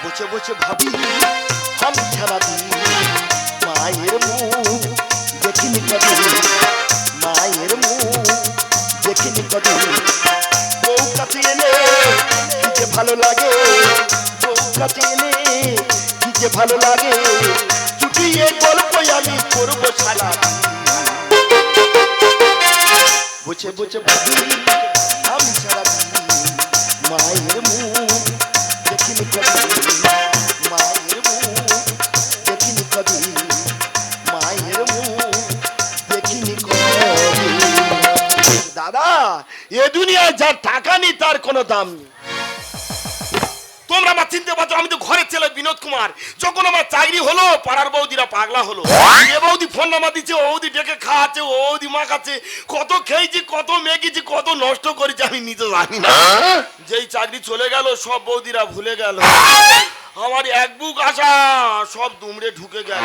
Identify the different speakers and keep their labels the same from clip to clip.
Speaker 1: বসে বসে ভাবি আমি সারাদিন মায়ের মুখ দেখিনি কদিন, মায়ের মুখ দেখিনি কদিন। বউ কাছে এলে কি যে ভালো লাগে, বউ কাছে এলে কি যে ভালো লাগে, চুটিয়ে গল্প আমি করবো সারা। বসে বসে ভাবি আমি সারাদিন মায়ের মুখ দেখিনি কদিন, মায়ের মুখ দেখিনি কদিন, মায়ের মুখ দেখিনি কদিন। দাদা, এ দুনিয়ায় যার টাকা নেই তার কোনো দাম নেই। তোমরা আমার চিনতে পারছো, আমি তো ঘরের ছেলে বিনোদ কুমার। যখন আমার চাকরি হলো পাড়ার বৌদিরা পাগলা হলো। এ বৌদি ফোন নাম্বার দিচ্ছে, ও বৌদি ডেকে খাওয়াচ্ছে, ও বৌদি মাখাচ্ছে। কত খেয়েছি, কত মেগেছি, কত নষ্ট করেছি আমি নিজে জানি না। যেই চাকরি চলে গেল সব বৌদিরা ভুলে গেল। আমার এক বুক আশা সব দুমড়ে ঢুকে গেল।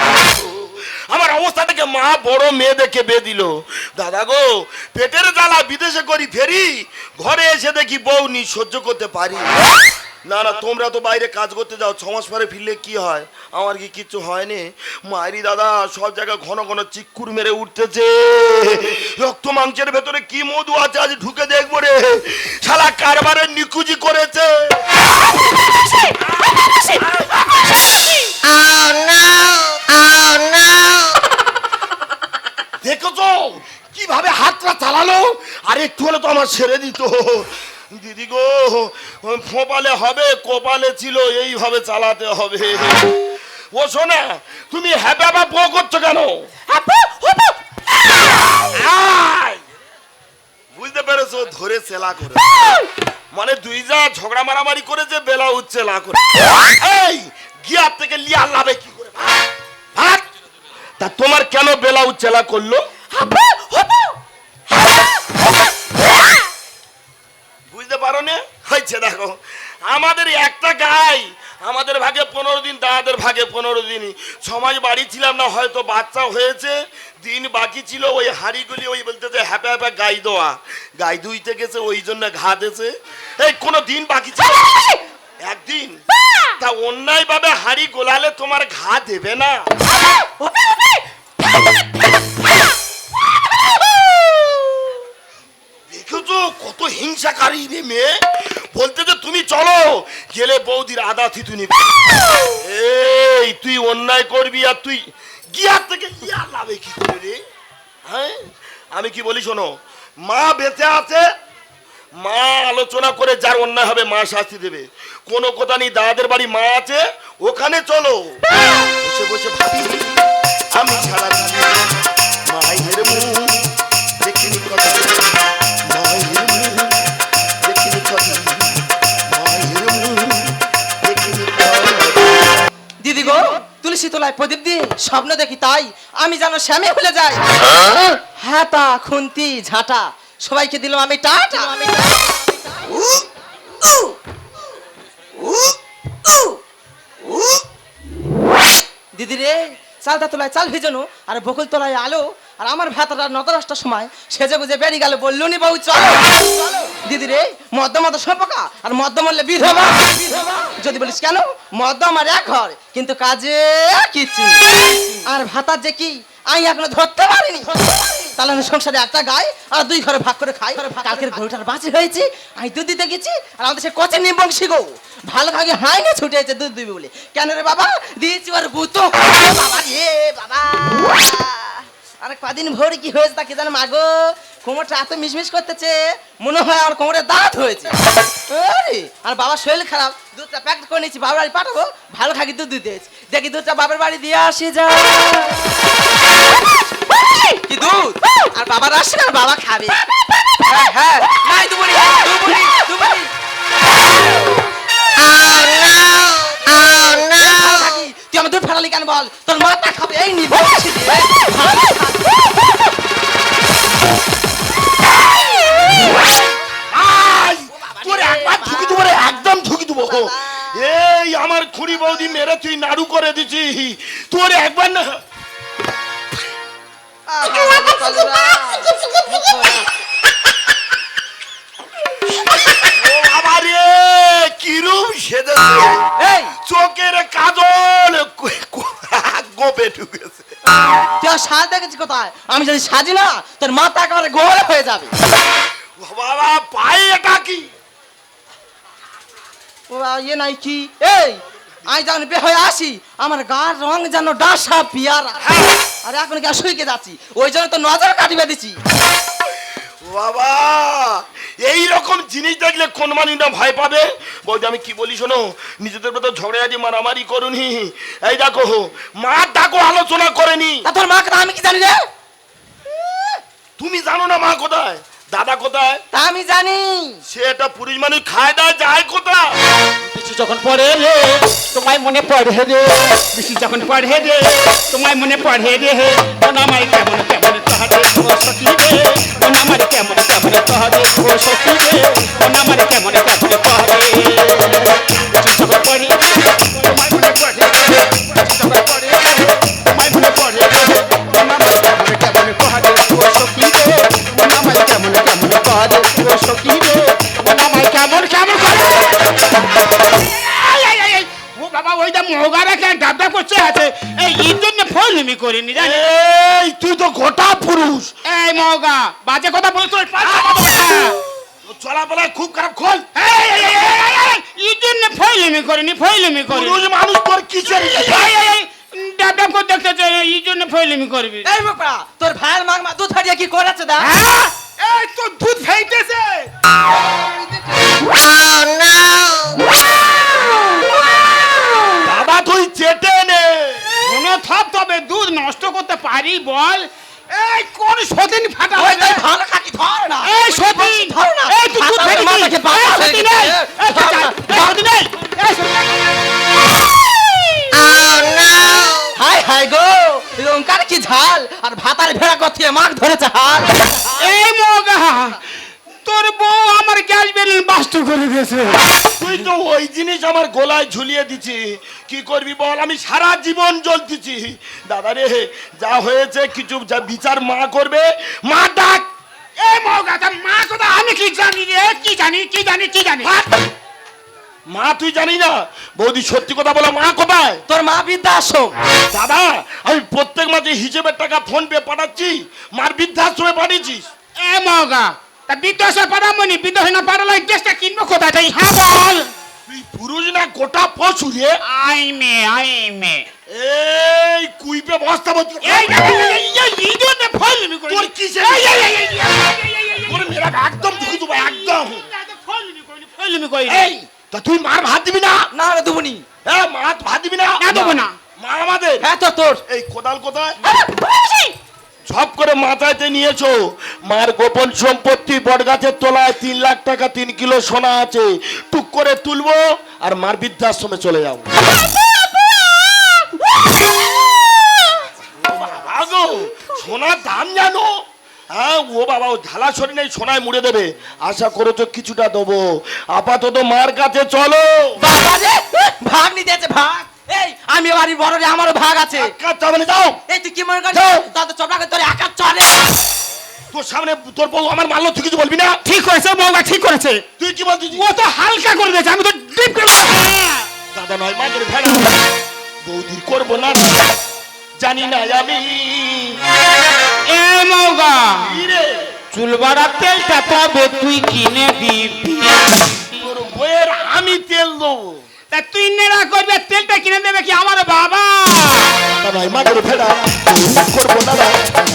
Speaker 1: আমার অবস্থা থেকে মা বড় মেয়ে দেখে বে দিল। দাদা গো, পেটের জ্বালা বিদেশে করি ফেরি, ঘরে এসে দেখি বউ নি, সহ্য করতে পারি না। না, তোমরা তো বাইরে কাজ করতে যাও, 6 মাস পরে ফিরলে কি হয়? আমার কি কিচ্ছু হয়নি। মায়েরি দাদা সব জায়গায় ঘন ঘন চিক্কুর মেরে উঠতেছে। রক্ত মাংসের ভেতরে কি মধু আছে আজ ঢুকে দেখবো রে। শালা কারবারে নিকুজি করেছে। দেখেছো কিভাবে হাতটা চালালো? আর একটু হলে তো আমার ছেড়ে দিত। দিদি গো, ফোপালে হবে, কোপালে ছিল, এইভাবে চালাতে হবে। ও শোনা, তুমি হ্যাপা বা পো করছো কেন? বুঝতে পেরেছো? ধরে সেলা করে, মানে দুই যা ঝগড়া মারামারি করেছে, বেলা উঠছে লা করে। এই গিয়ার থেকে লিয়া লাভে কি করে? তা তোমার কেন বেলা উচ্চেলা করলো? বুঝতে পারো না? হয়েছে দেখো, আমাদের একটা গাই, আমাদের ভাগে 15 দিন, দাদাদের ভাগে 15 দিন। সমাজ বাড়ি ছিলাম না, হয়তো বাচ্চা হয়েছে, দিন বাকি ছিল। ওই হাঁড়িগুলি ওই বলতেছে হ্যাপা হ্যাপা গাই দেওয়া, গাই দুইতে গেছে, ওই জন্য ঘা দিয়েছে। এই কোনো দিন বাকি ছিল একদিন, তা অন্যায় ভাবে হাঁড়ি গোলালে তোমার ঘা দেবে না? দেখেছো কত হিংসাকারী রে মেয়ে। বলতে যে তুমি চলো, গেলে বৌদির আদা থিতু নিবি। এই তুই অন্যায় করবি আর তুই গিয়ার থেকে গিয়ার লাভে কি করে রে? হ্যাঁ, আমি কি বলি শোনো, মা বেঁচে আছে, মা আলোচনা করে যার অন্যায় হবে মা শাস্তি দেবে। কোনো কথা নেই, দাদাদের বাড়ি মা আছে, ওখানে চলো। বসে বসে ভাবি আমি ছাড়া মায়ের মুখ দেখিনি কথা, মায়ের মুখ দেখিনি কথা, মায়ের মুখ দেখিনি কথা।
Speaker 2: দিদি গো, তুলসী তলায় প্রদীপ দিয়ে স্বপ্ন দেখি, তাই আমি যেন শ্যামে ভুলে যাই। হাতা খুন্তি ঝাঁটা সবাইকে দিলাম আমি টাটা। দিদি রে, চালটা তোলায় চাল ভিজানো আর বকুল তোলায় আলো, আর আমার ভাতাটা 9-10টার সময় সেজে গুজে বেরিয়ে গেল, বললো নি বউ চলো। দিদি রে, মদ্য মতো সম্পর্কা, আর মদ্য মরলে বিধবা। যদি বলিস কেন, মদ্য আমার এক ঘর, কিন্তু কাজে কিছু। আর ভাতার যে কি আমি এখনো ধরতে পারিনি। তাহলে আমি সংসারে একটা গাই আর 2 ঘরে ভাগ করে খাই। কালকের গরুটার বাঁচি হয়েছে, আমি দুধ দিতে গেছি, আর আমাদের সে কচে নিবংশী গো ভালো ভাগে হাই না ছুটে এসে দুধ দিবে বলে। কেন রে বাবা, দিয়েছি আর গুতো বাবা রে বাবা। আর কদিন ভোরে কি হয়েছে তাকে জানো মাগো, কোমরটা এত মিশমিশ করতেছে, মনে হয় আর কোমরে দাঁত হয়েছে। আর বাবার শরীর খারাপ, দুধটা প্যাকেট করে নিয়েছি, বাবার বাড়ি পাঠাবো, ভালো খাকি দুধ দিতে। দেখি দুধটা বাবার বাড়ি দিয়ে আসি যা। কি দুধ? আর বাবার আসবে আর বাবা খাবে। হ্যাঁ হ্যাঁ, নাই দুবনি দুবনি দুবনি। তুই আমার দুধ ফেলালি কেন বল? তোর মাথা খাবে এই নি।
Speaker 1: তোর একবার ঢুকি দেবো রে, একদম ঢুকি দেবো। এই আমার খুড়ি বৌদি মেরে তুই নাড়ু করে দিছি, তোর একবার না। কিরূপ সেজেছে, চোখ ঢুকেছে।
Speaker 2: তুই আর সাজ দেখেছি কোথায়? আমি যদি সাজি না তোর মাথা একেবারে গোল হয়ে যাবে।
Speaker 1: ও বাবা পায়ে এটা কি?
Speaker 2: ও ইয়ে নাই কি এই আমি যখন বে হয়ে আসি আমার গার রং যেন ডাসা পিয়ারা। আর এখন কি শুইকে যাচ্ছি ওই জন্য তো নজর কাটিয়ে দিচ্ছি।
Speaker 1: ও বাবা এই রকম জিনিস দেখলে কোন মানুষ না ভয় পাবে? বৌদি আমি কি বলি শোনো, নিজেদের মতো ঝগড়াঝাটি মারামারি করুনি। এই দেখো মা ডাকো আলোচনা করেনি।
Speaker 2: তা তোর মা কথা আমি কি জানি রে?
Speaker 1: তুমি জানো না মা কোথায়, দাদা কোথায়?
Speaker 2: তা আমি জানি।
Speaker 1: সে একটা পুরুষ মানুষ খায় দায় যায় কোথায়?
Speaker 3: বৃষ্টি যখন পড়ে রে তোমায় মনে পড়ে রে, বৃষ্টি যখন পড়ে রে তোমায় মনে পড়ে রে, মন আমার কেমন কেমন তহরে ও সখী রে, মন আমার কেমন কেমন তহরে ও সখী রে, মন আমার কেমন কেমন তহরে। বৃষ্টি যখন পড়ে তোমায় মনে পড়ে রে, বৃষ্টি যখন পড়ে তোমায় মনে পড়ে রে, মন আমার কেমন কেমন তহরে ও সখী রে, মন আমার কেমন কেমন তহরে ও সখী রে, মন আমার কেমন কেমন ও বাবা ওইটা মহগারা কেন ডাবডাব করছে আছে এই এর জন্য ফলমি করিনি জানি।
Speaker 1: এই তুই তো গোটা পুরুষ।
Speaker 3: এই মহগা বাজে কথা বলে তোর
Speaker 1: চলাফেরা খুব খারাপ। খোল
Speaker 3: এর জন্য ফলমি করিনি ফলমি করিনি।
Speaker 1: পুরুষ মানুষ তোর কিসের
Speaker 3: ডাবডাব করে দেখতে এই জন্য ফলমি করবি।
Speaker 2: এই বাবা তোর ভাইয়ের মা দুধ হারিয়ে কি করেছে দা?
Speaker 3: হ্যাঁ এই তো দুধ খাইতেছে।
Speaker 1: বাবা তুই চেটে নে।
Speaker 3: মনে থাক তবে দুধ নষ্ট করতে পারি বল? এই কোন সদিন ফাটা
Speaker 2: ওই তাই ভালো খাকি ধর না।
Speaker 3: এই সদিন
Speaker 2: ধর না।
Speaker 3: এই তুই দুধ
Speaker 2: ফাটার মাথা খেয়ে বাবা হয়ে
Speaker 3: সদিন
Speaker 2: গেছে।
Speaker 3: এই সদিন এই সদিন
Speaker 2: হাই হাই গো লঙ্কার কি ঝাল আর ভাতার ভেড়া কথিয়ে মাছ ধরেছে হাল।
Speaker 3: এই মগা তোর বউ আমার গ্যাস বেলুন বাস্ট করে দিয়েছে।
Speaker 1: তুই তো ওই জিনিস আমার গলায় ঝুলিয়ে দিছি, কি করবি বল? আমি সারা জীবন জ্বলতেছি। দাদা রে যা হয়েছে কিছু যা বিচার মা করবে। মা ডাক।
Speaker 3: এই মগা তা মা কথা আমি কি জানি রে? কি জানি কি জানি কি জানি?
Speaker 1: মা তুই জানি না? বৌদি সত্যি কথা বলো, মা কোথায়?
Speaker 2: তোর মা বৃদ্ধাশ্রম।
Speaker 1: দাদা আমি প্রত্যেক মাসে হিসেবের টাকা ফোন পে পাঠাচ্ছি, মার বৃদ্ধাশ্রমে পাঠিয়েছিস।
Speaker 3: এই মগা তা বিদ্যাসে পারামনি বিদ্যাসে না পারালে দেশটা কিনবো কোথায়? তাই হ্যাঁ বল।
Speaker 1: তুই পুরুষ না গোটা পশু রে?
Speaker 3: আই মে
Speaker 1: এই কুইপে বস্তা ভর্তি
Speaker 3: এই এই জন্য ফলমি করে
Speaker 1: তোর কিসের তোর মেয়েরা একদম ঢুকে দেবো একদম।
Speaker 3: ফলমি করে
Speaker 1: এই তা তুই মার ভাত দিবি না?
Speaker 2: না রে দুবনি।
Speaker 1: এ মা ভাত দিবি না?
Speaker 3: না দেবো না।
Speaker 1: মা আমাদের
Speaker 2: হ্যাঁ তো তোর
Speaker 1: এই কোদাল কোথায়? সব করে মাথায়তে নিয়েছো। মার গোপন সম্পত্তি বটগাছের তলায় 3 লাখ টাকা 3 কিলো সোনা আছে, টুক করে তুলবো আর মার বৃদ্ধাশ্রমে চলে যাবো। আগো সোনার দাম জানো? হ্যাঁ ও বাবা ও ঢালা সরি নেই, সোনায় মুড়ে দেবে। আশা করো তো কিছুটা দেবো। আপাতত মার কাছে চলো।
Speaker 2: বাবা রে ভাগ নিতে আছে ভাগ। এই আমি বাড়ির বড় রে আমারও ভাগ আছে।
Speaker 1: যাও।
Speaker 2: এই তুই কি মনে করিস
Speaker 1: যাও।
Speaker 2: দাদা চপড়াকে তোর একা চলে।
Speaker 1: তোর সামনে তোর বউ আমার মারলো, তুই কিছু বলবি না?
Speaker 3: ঠিক করেছে মগা ঠিক করেছে।
Speaker 1: তুই কি বলছিস?
Speaker 3: ও তো হালকা করে দিয়েছে আমি তো ডিপ করে
Speaker 1: দাদা নয় মাদের ভেড়া বৌদির করবো না জানি না আমি।
Speaker 3: এ মগা
Speaker 1: কি রে?
Speaker 3: চুল বাড়াতে তবে তুই কিনে দিবি।
Speaker 1: তোর বইয়ের আমি তেল দেবো।
Speaker 3: তা তুই নেড়া করবে তেলটা কিনে দেবে কি আমার বাবা?
Speaker 1: দাদা নয় মাদের ভেড়া বৌদির করবো না,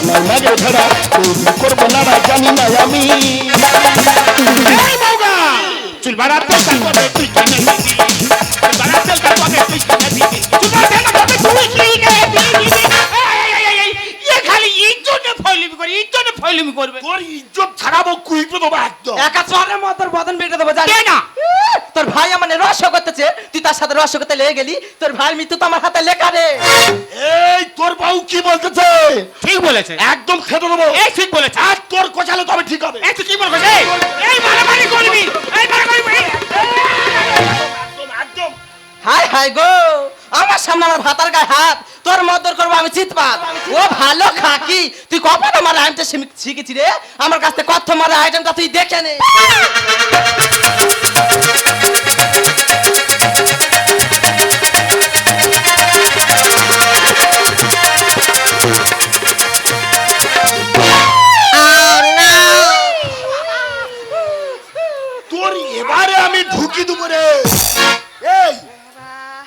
Speaker 1: নয় মাদের ভেড়া বৌদির করবো না জানি না আমি।
Speaker 3: এই মগা চুল বাড়াতে তবে তুই কিনে দিবি। চুল বাড়াতে তবে তুই কিনে দিবি। চুল বাড়াতে তবে তুই কিনে দিবি। এ খালি ইজ্জত ফলমি করে ইজ্জত ফলমি করবে।
Speaker 1: তোর ইজ্জত ছাড়াবো কুইপে দেবো একদম।
Speaker 2: একা চলের মত তোর বদন বেটে দেবো জানি
Speaker 3: কে না?
Speaker 2: তোর ভাই আমার রহস্য করতেছে, তুই তার সাথে রহস্য করতে লেগে গেলি। তোর ভাইয়ের মৃত্যু তো আমার হাতে লেখা রে।
Speaker 1: এই তোর বউ কি বলতেছে?
Speaker 3: ঠিক বলেছে
Speaker 1: একদম খেতে দেবো।
Speaker 3: এই ঠিক বলেছে।
Speaker 1: আর তোর কোচালে তবে ঠিক হবে।
Speaker 3: এই তুই কি বলছিস? এই মারামারি করবি এই মারামারি
Speaker 1: একদম একদম।
Speaker 2: হাই হাই গো আমার সামনে আমার ভাতার গায়ে হাত, তোর মদর করবো আমি চিৎপাত। ও ভালো খাকি তুই কখন আমার আইটেমটা শিখেছি রে? আমার কাছ থেকে কত মারা আইটেমটা তুই দেখে নে।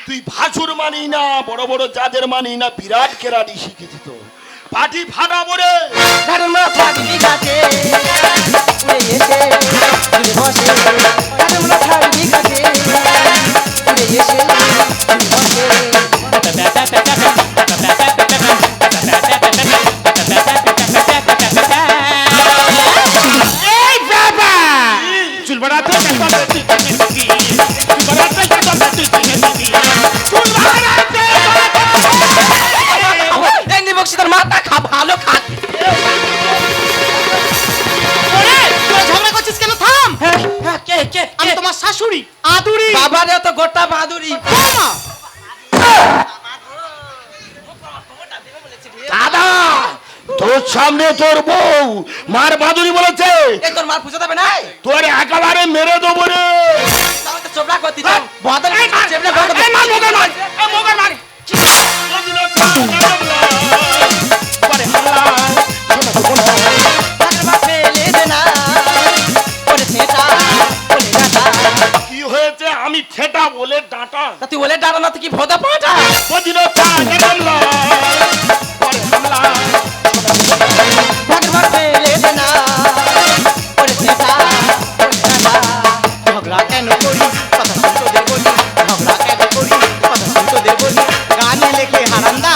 Speaker 1: তুই ভাসুর মানি না, বড় বড় যাদের মানি না, বিরাট কেরানি শিখেছি তো। পাটি ফাটাবো রে।
Speaker 2: ঘাটের মাথা দিদি ঘাটে উড়ে এসে উড়ে বসে, ঘাটের মাথা দিদি ঘাটে উড়ে এসে উড়ে বসে।
Speaker 3: এই বাবা চুল বাড়াতে চুল বাড়াতে
Speaker 2: এমনি বক্সিদার মাথা খা, ভালো খা।
Speaker 4: ঝগড়া করছিস কেন? থাম।
Speaker 2: কে কে
Speaker 4: আমি তোমার শাশুড়ি আদুরি।
Speaker 2: বাবারে তো গোটা বাহাদুরি।
Speaker 4: বৌমা,
Speaker 1: দাদা, তোর সামনে তোর বউ মার বাদুরি বলেছে,
Speaker 2: এই তোর মার পুজো দেবে না?
Speaker 1: তোর একেবারে মেরে দেবো রে।
Speaker 2: তাহলে তো চোপড়া করতি তো। বদল চেপড়া করে দেবে।
Speaker 1: পরে হাল্লা, শোনা তো কোনো।
Speaker 2: ঘাটের মাঠে ফেলে দে না, ওরে ছেটা, ওরে ডাটা।
Speaker 1: কি হয়েছে? আমি ঠেটা বলে ডাঁটা।
Speaker 2: তা তুই ওলে ডাটা না, তুই কি ভোদা পাটা?
Speaker 1: পদিনতা জানালা, পরে হাল্লা,
Speaker 2: ঘাটের মাঠে ফেলে দে না, ওরে ছেটা, ওরে ডাটা। ঝগড়া কেন করি, কথা শুনতে দে বলি। ঝগড়া কেন করি, কথা শুনতে দে বলি। গানে লেখে হারান্দা।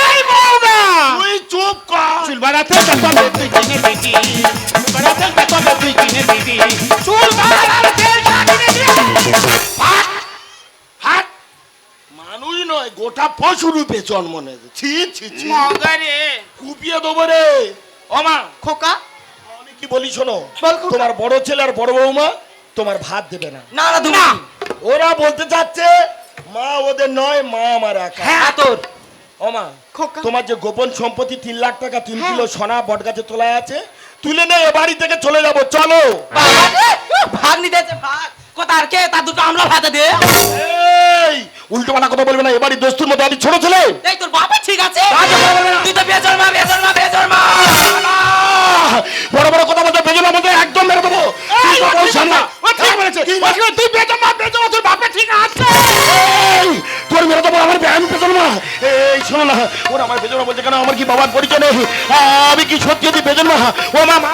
Speaker 3: এই বৌমা
Speaker 1: তুই চুপ কর।
Speaker 3: চুল বাড়াতে চলে তুই কিনে দিদি, চুল বাড়াতে চলে তুই কিনে দিদি, চুল বাড়াতে কিনে দিদি।
Speaker 1: হাট, মানুষ নয়, গোটা পশু রূপে জন্ম নেবে। ছি ছি ছি,
Speaker 3: মগারে
Speaker 1: কুপিয়ে দেবো রে।
Speaker 3: ও মা
Speaker 4: খোকা,
Speaker 1: আমি কি বলি শোনো,
Speaker 4: বল খোকা।
Speaker 1: তোমার বড় ছেলে আর বড় বৌমা তোমার ভাত দেবে না।
Speaker 2: না না তুমি
Speaker 1: ওরা বলতে চাচ্ছে মা ওদের নয়, মা আমার একা।
Speaker 2: হ্যাঁ তোর
Speaker 1: ও মা,
Speaker 4: খোকা।
Speaker 1: তোমার যে গোপন সম্পত্তি 3 লাখ টাকা 3 কিলো সোনা বটগাছে তোলা আছে, তুলে নে, এ বাড়ি থেকে চলে যাবো, চলো।
Speaker 2: বাবা রে, ভাগ নি দিয়েছে ভাগ। কোথার কে তার দুটো আমলা ভাতে দে।
Speaker 1: এই উল্টো পাল্টা কথা বলবে না, এ বাড়ি দস্তুর মতো আমি ছোট ছেলে।
Speaker 2: এই তোর বাবা ঠিক আছে?
Speaker 1: আজে কথা বলবে না।
Speaker 2: তুই তো বেজন্মা বেজন্মা বেজন্মা।
Speaker 1: বড় বড় কথা বলতে বেজনা মধ্যে একদম মেরে দেবো। তুই তো বল সামনা।
Speaker 3: ও ঠিক বলেছে, তুই বেজমা তোর বাপে ঠিক আছে।
Speaker 1: এই, তোর মেরে দেবো, আমার আমি বেজন্মা। এই শোনো না, ওরা আমার বেজন্মা বলছে কেন? আমার কি বাবার পরিচয় নেই? আমি কি সত্যি সত্যি বেজন্মা? ও মা, মা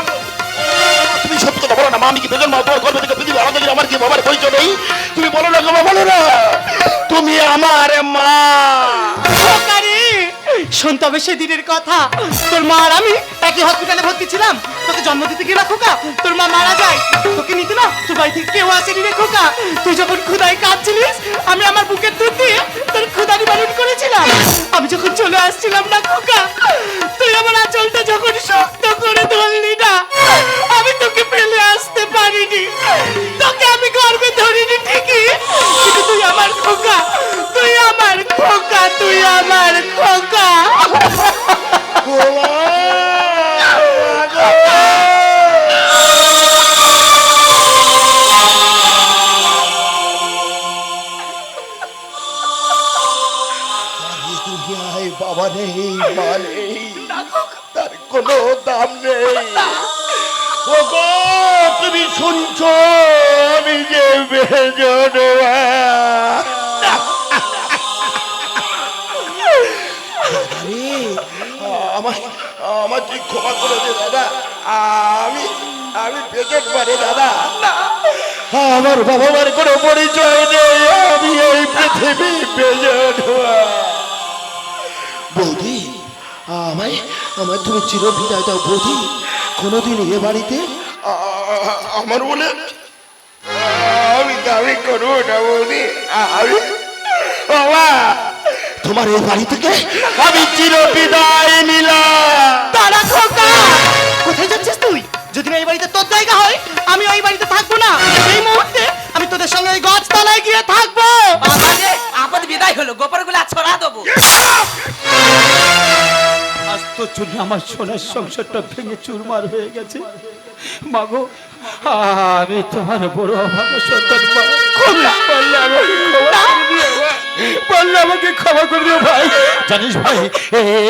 Speaker 1: তুমি সত্যি কথা বলো না মা, আমি কি বেজন্মা? তোমার গর্ব থেকে পৃথিবী আলাদা করে আমার কি বাবার পরিচয় নেই? তুমি বলো না গো মা, বলো না, তুমি আমার মা।
Speaker 4: খোকারে, শোন তবে সেদিনের কথা। তোর মা আর আমি একই হসপিটালে ভর্তি ছিলাম। তোকে জন্ম দিতে গিয়ে না খোকা, তোর মা মারা যায়। তোকে নিতে না তোর বাড়ি থেকে কেউ আসেনি রে খোকা। তুই যখন ক্ষুধায় কাঁদছিলিস, আমি আমার বুকের দুধ দিয়ে তোর ক্ষুধা নিবারণ করেছিলাম। আমি যখন চলে আসছিলাম না খোকা, তুই আমার আঁচলটা যখন শক্ত করে ধরলি না, আমি তোকে ফেলে আসতে পারিনি। তোকে আমি গর্বে ধরিনি ঠিকই, কিন্তু তুই আমার খোকা, তুই আমার খোকা, তুই আমার খোকা।
Speaker 1: ও মা, দুনিয়ায় বাবা নেই, মা নেই, তার কোনো দাম নেই। ও গো, তুমি শুনছো আমি যে বেজন্মা। আরে, আমার তুই ক্ষমা করে দে দাদা, আমি বেজন্মা রে দাদা। আমার বাবা মার কোনো পরিচয় নেই, আমি এই পৃথিবী বেজন্মা। বৌদি, আমায় আমায় তুমি চির বিদায় দাও বৌদি। কোনোদিন এ বাড়িতে আমার বলে আমি দাবি করবো না বৌদি। আমি বাবা, তোমার এই বাড়ি থেকে আমি চির বিদায় নিলাম।
Speaker 4: দাঁড়া খোকা, কোথায় যাচ্ছিস তুই? যদি না এই বাড়িতে তোর জায়গা হয়, আমি ওই বাড়িতে থাকবো না। এই মুহূর্তে আমি তোদের সঙ্গে ওই গাছতলায় গিয়ে থাকবো।
Speaker 2: বাবা রে, আপদ বিদায় হলো, গোপরগুলো ছড়া দেবো।
Speaker 3: আজ তোর জন্য আমার সোনার সংসারটা ভেঙে চুরমার হয়ে গেছে। মাগো, আমি তোমার বড় অভাগা সন্তান মা। বললে আমাকে ক্ষমা করে দিও ভাই। জানিস ভাই,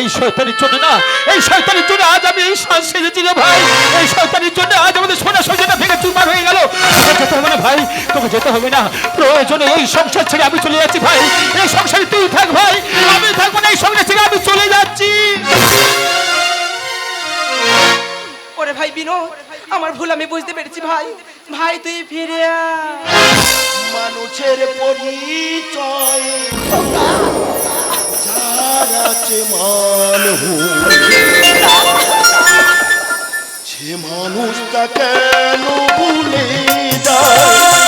Speaker 3: এই শয়তানির জন্য না, এই শয়তানির জন্য আজ আমি এই শ্বাস সেজেছি রে ভাই। এই শয়তানির জন্য আজ আমাদের সোনা সজনা ভেঙে চুরমার হয়ে গেল। তোকে যেতে হবে না ভাই, তোকে যেতে হবে না। প্রয়োজনে এই সংসার ছেড়ে আমি চলে যাচ্ছি ভাই। এই সংসারে তুই থাক ভাই, আমি থাকবো না। এই সংসার ছেড়ে আমি চলে যাচ্ছি।
Speaker 2: ওরে ভাই বিনোদ, আমার ভুল আমি বুঝতে পেরেছি ভাই। ভাই তুই ফিরে আয়।
Speaker 1: মানুষের পরিচয় যার আছে মানুষ, সে মানুষটা কেন ভুলে যায়?